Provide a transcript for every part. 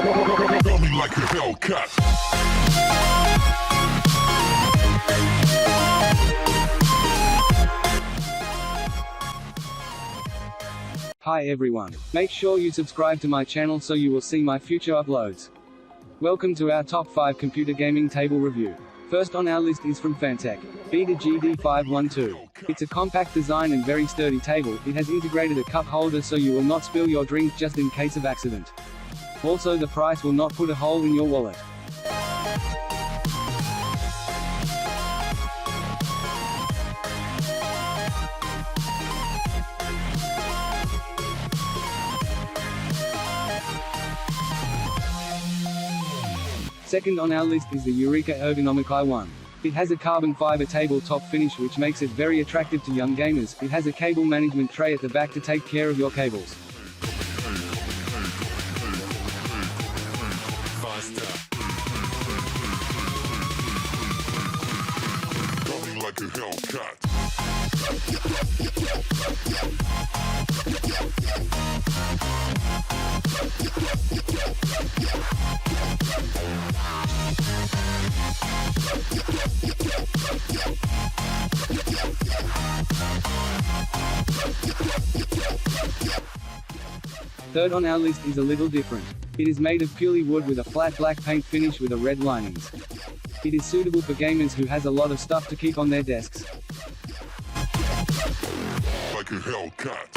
Got me like a Hellcat. Hi everyone. Make sure you subscribe to my channel so you will see my future uploads. Welcome to our top 5 computer gaming table review. First on our list is from Fantech, Beta GD512. It's a compact design and very sturdy table. It has integrated a cup holder so you will not spill your drink just in case of accident. Also, the price will not put a hole in your wallet. Second on our list is the Eureka Ergonomic i1. It has a carbon fiber tabletop finish which makes it very attractive to young gamers. It has a cable management tray at the back to take care of your cables. Got me like a Hellcat. Third on our list is a little different. It is made of purely wood with a flat black paint finish with a red linings. It is suitable for gamers who has a lot of stuff to keep on their desks. Like a Hellcat.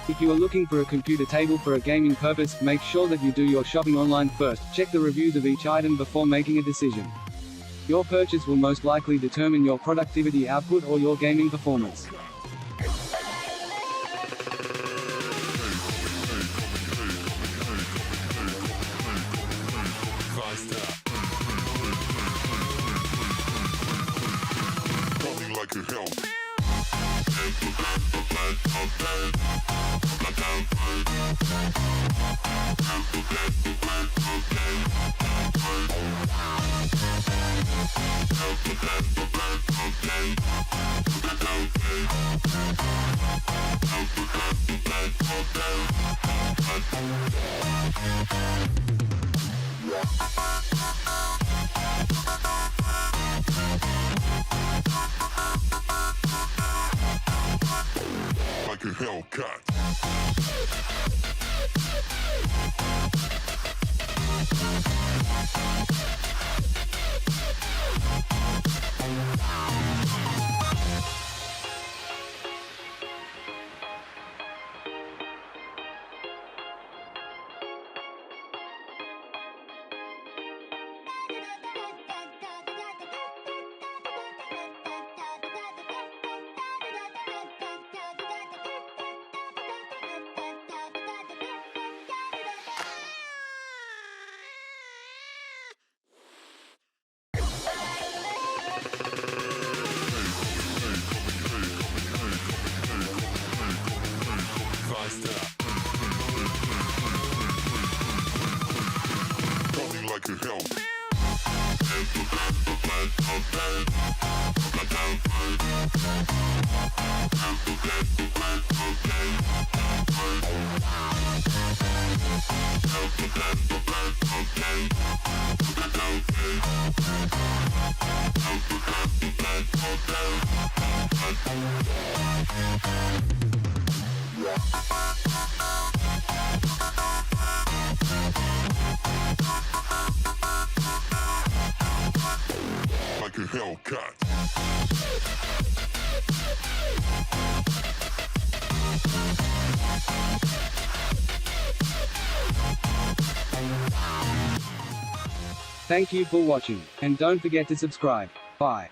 If you are looking for a computer table for a gaming purpose, make sure that you do your shopping online first. Check the reviews of each item before making a decision. Your purchase will most likely determine your productivity output or your gaming performance. Got me like a Hellcat. Like a Hellcat. Got me like a Hellcat. Like a Hellcat. Thank you for watching, and don't forget to subscribe. Bye.